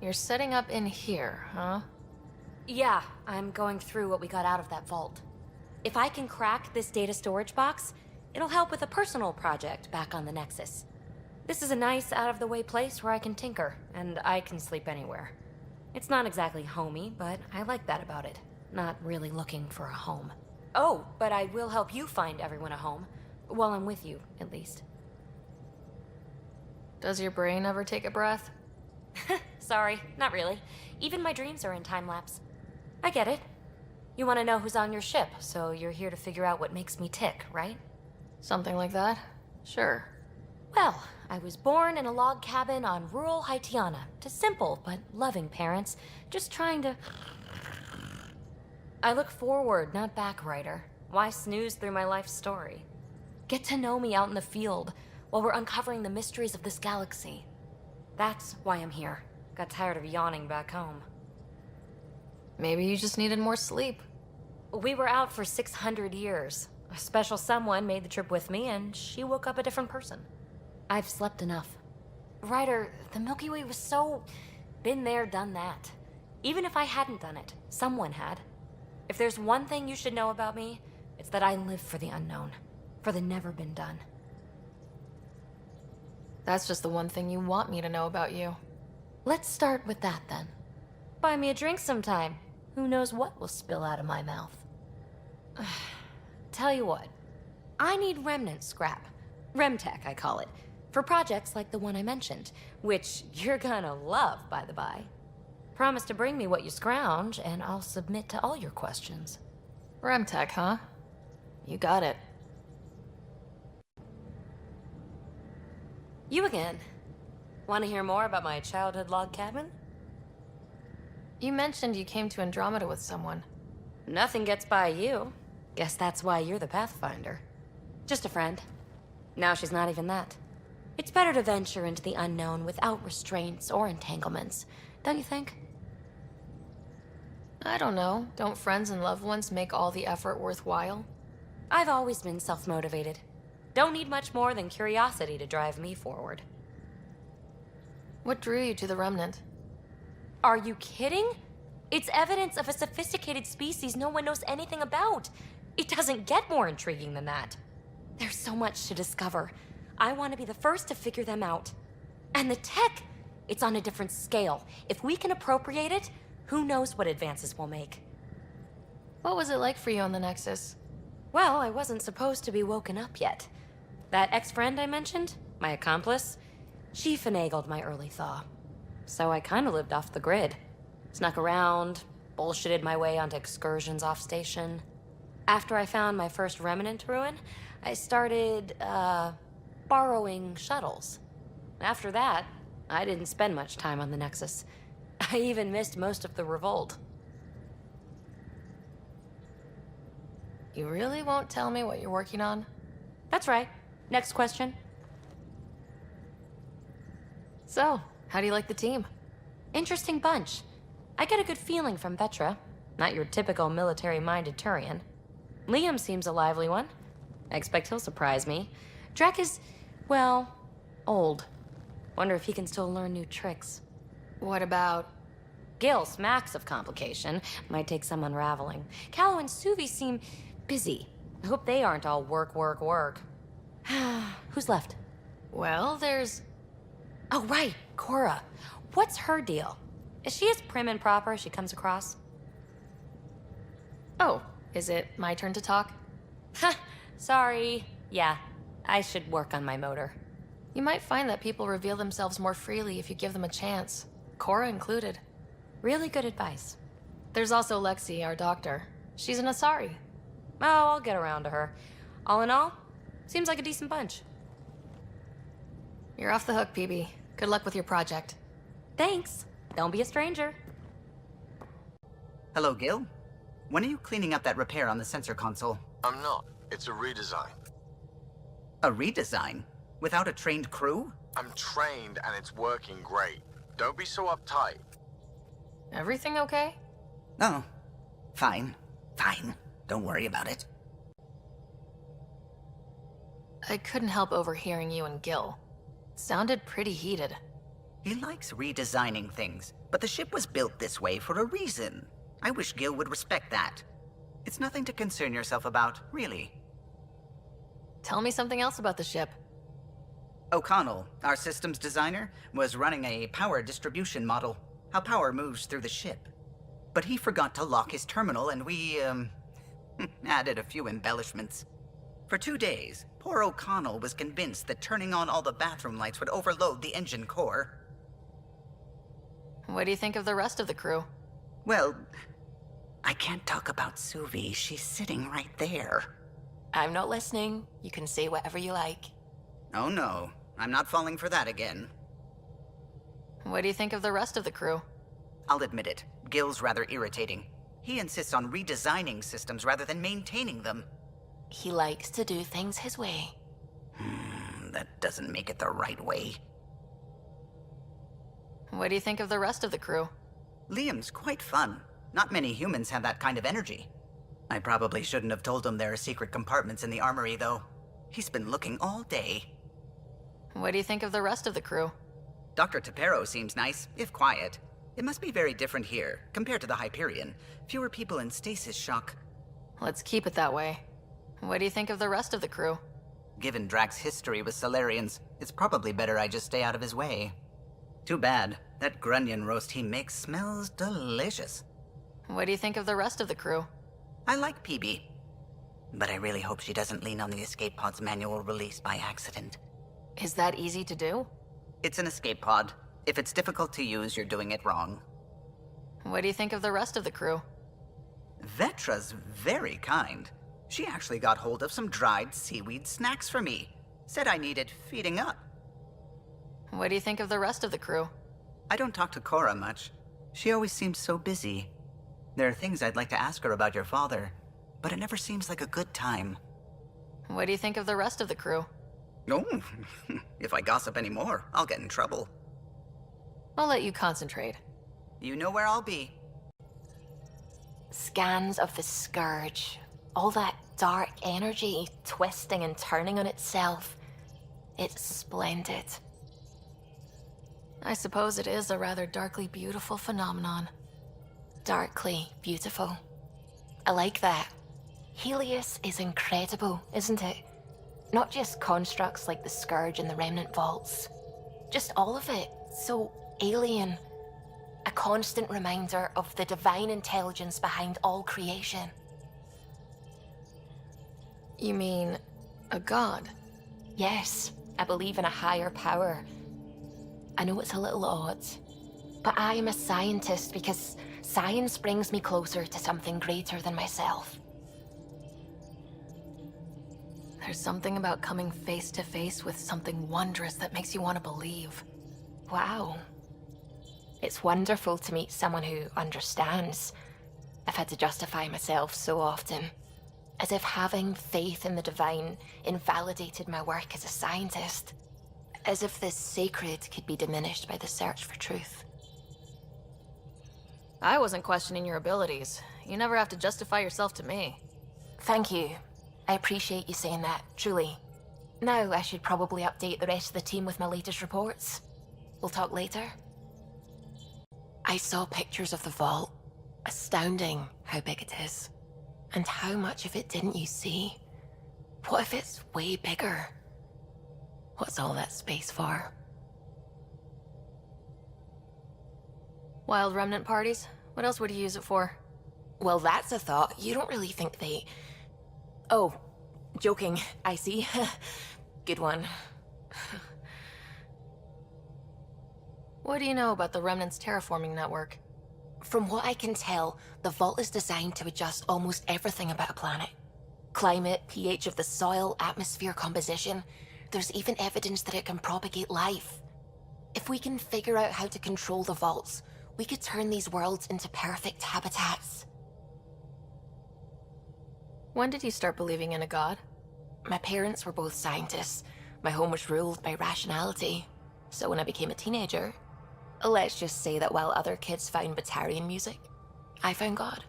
You're setting up in here, huh? Yeah, I'm going through what we got out of that vault. If I can crack this data storage box, it'll help with a personal project back on the Nexus. This is a nice, out-of-the-way place where I can tinker, and I can sleep anywhere. It's not exactly homey, but I like that about it. Not really looking for a home. Oh, but I will help you find everyone a home. While I'm with you, at least. Does your brain ever take a breath? Sorry, not really. Even my dreams are in time-lapse. I get it. You want to know who's on your ship, so you're here to figure out what makes me tick, right? Something like that? Sure. Well, I was born in a log cabin on rural Haitiana to simple but loving parents, just trying to... I look forward, not back, Ryder. Why snooze through my life story? Get to know me out in the field while we're uncovering the mysteries of this galaxy. That's why I'm here. Got tired of yawning back home. Maybe you just needed more sleep. We were out for 600 years. A special someone made the trip with me, and she woke up a different person. I've slept enough. Ryder, the Milky Way was so... been there, done that. Even if I hadn't done it, someone had. If there's one thing you should know about me, it's that I live for the unknown. For the never been done. That's just the one thing you want me to know about you. Let's start with that, then. Buy me a drink sometime. Who knows what will spill out of my mouth. Tell you what. I need remnant scrap. Remtech, I call it. For projects like the one I mentioned. Which you're gonna love, by the by. Promise to bring me what you scrounge, and I'll submit to all your questions. Remtech, huh? You got it. You again. Want to hear more about my childhood log cabin? You mentioned you came to Andromeda with someone. Nothing gets by you. Guess that's why you're the Pathfinder. Just a friend. Now she's not even that. It's better to venture into the unknown without restraints or entanglements, don't you think? I don't know. Don't friends and loved ones make all the effort worthwhile? I've always been self-motivated. Don't need much more than curiosity to drive me forward. What drew you to the Remnant? Are you kidding? It's evidence of a sophisticated species no one knows anything about. It doesn't get more intriguing than that. There's so much to discover. I want to be the first to figure them out. And the tech, it's on a different scale. If we can appropriate it, who knows what advances we'll make. What was it like for you on the Nexus? Well, I wasn't supposed to be woken up yet. That ex-friend I mentioned, my accomplice, she finagled my early thaw. So I kind of lived off the grid. Snuck around, bullshitted my way onto excursions off station. After I found my first remnant ruin, I started, borrowing shuttles. After that, I didn't spend much time on the Nexus. I even missed most of the revolt. You really won't tell me what you're working on? That's right. Next question. So, how do you like the team? Interesting bunch. I get a good feeling from Vetra. Not your typical military-minded Turian. Liam seems a lively one. I expect he'll surprise me. Drack is, well, old. Wonder if he can still learn new tricks. What about... Gil smacks of complication. Might take some unraveling. Callow and Suvi seem busy. I hope they aren't all work, work, work. Who's left? Well, there's... Oh, right, Cora. What's her deal? Is she as prim and proper as she comes across? Oh, is it my turn to talk? Ha, sorry. Yeah, I should work on my motor. You might find that people reveal themselves more freely if you give them a chance. Cora included. Really good advice. There's also Lexi, our doctor. She's an Asari. Oh, I'll get around to her. All in all, seems like a decent bunch. You're off the hook, Peebee. Good luck with your project. Thanks. Don't be a stranger. Hello, Gil. When are you cleaning up that repair on the sensor console? I'm not. It's a redesign. A redesign? Without a trained crew? I'm trained and it's working great. Don't be so uptight. Everything okay? Oh, fine. Fine. Don't worry about it. I couldn't help overhearing you and Gil. It sounded pretty heated. He likes redesigning things, but the ship was built this way for a reason. I wish Gil would respect that. It's nothing to concern yourself about, really. Tell me something else about the ship. O'Connell, our systems designer, was running a power distribution model, how power moves through the ship. But he forgot to lock his terminal and we, added a few embellishments. For 2 days, poor O'Connell was convinced that turning on all the bathroom lights would overload the engine core. What do you think of the rest of the crew? Well, I can't talk about Suvi. She's sitting right there. I'm not listening. You can say whatever you like. Oh no, I'm not falling for that again. What do you think of the rest of the crew? I'll admit it, Gil's rather irritating. He insists on redesigning systems rather than maintaining them. He likes to do things his way. That doesn't make it the right way. What do you think of the rest of the crew? Liam's quite fun. Not many humans have that kind of energy. I probably shouldn't have told him there are secret compartments in the armory, though. He's been looking all day. What do you think of the rest of the crew? Dr. Tapero seems nice, if quiet. It must be very different here, compared to the Hyperion. Fewer people in stasis shock. Let's keep it that way. What do you think of the rest of the crew? Given Drack's history with Solarians, it's probably better I just stay out of his way. Too bad. That grunion roast he makes smells delicious. What do you think of the rest of the crew? I like Peebee. But I really hope she doesn't lean on the escape pod's manual release by accident. Is that easy to do? It's an escape pod. If it's difficult to use, you're doing it wrong. What do you think of the rest of the crew? Vetra's very kind. She actually got hold of some dried seaweed snacks for me. Said I needed feeding up. What do you think of the rest of the crew? I don't talk to Cora much. She always seems so busy. There are things I'd like to ask her about your father, but it never seems like a good time. What do you think of the rest of the crew? Oh, if I gossip anymore, I'll get in trouble. I'll let you concentrate. You know where I'll be. Scans of the Scourge. All that dark energy twisting and turning on itself. It's splendid. I suppose it is a rather darkly beautiful phenomenon. Darkly beautiful. I like that. Heleus is incredible, isn't it? Not just constructs like the Scourge and the Remnant Vaults. Just all of it. So alien. A constant reminder of the divine intelligence behind all creation. You mean a god? Yes, I believe in a higher power. I know it's a little odd, but I am a scientist because science brings me closer to something greater than myself. There's something about coming face to face with something wondrous that makes you want to believe. Wow. It's wonderful to meet someone who understands. I've had to justify myself so often, as if having faith in the divine invalidated my work as a scientist. As if this sacred could be diminished by the search for truth. I wasn't questioning your abilities. You never have to justify yourself to me. Thank you. I appreciate you saying that, truly. Now I should probably update the rest of the team with my latest reports. We'll talk later. I saw pictures of the vault. Astounding how big it is. And how much of it didn't you see? What if it's way bigger? What's all that space for? Wild remnant parties? What else would you use it for? Well, that's a thought. You don't really think they... Oh, joking, I see. Good one. What do you know about the Remnant's terraforming network? From what I can tell, the vault is designed to adjust almost everything about a planet. Climate, pH of the soil, atmosphere composition. There's even evidence that it can propagate life. If we can figure out how to control the vaults, we could turn these worlds into perfect habitats. When did you start believing in a god? My parents were both scientists. My home was ruled by rationality. So when I became a teenager, let's just say that while other kids found Batarian music, I found God.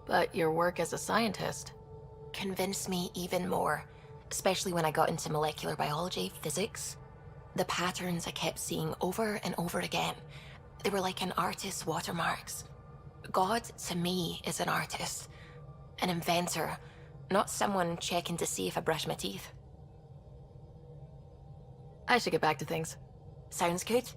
But your work as a scientist Convinced me even more, especially when I got into molecular biology, physics. The patterns I kept seeing over and over again. They were like an artist's watermarks. God, to me, is an artist. An inventor, not someone checking to see if I brush my teeth. I should get back to things. Sounds good.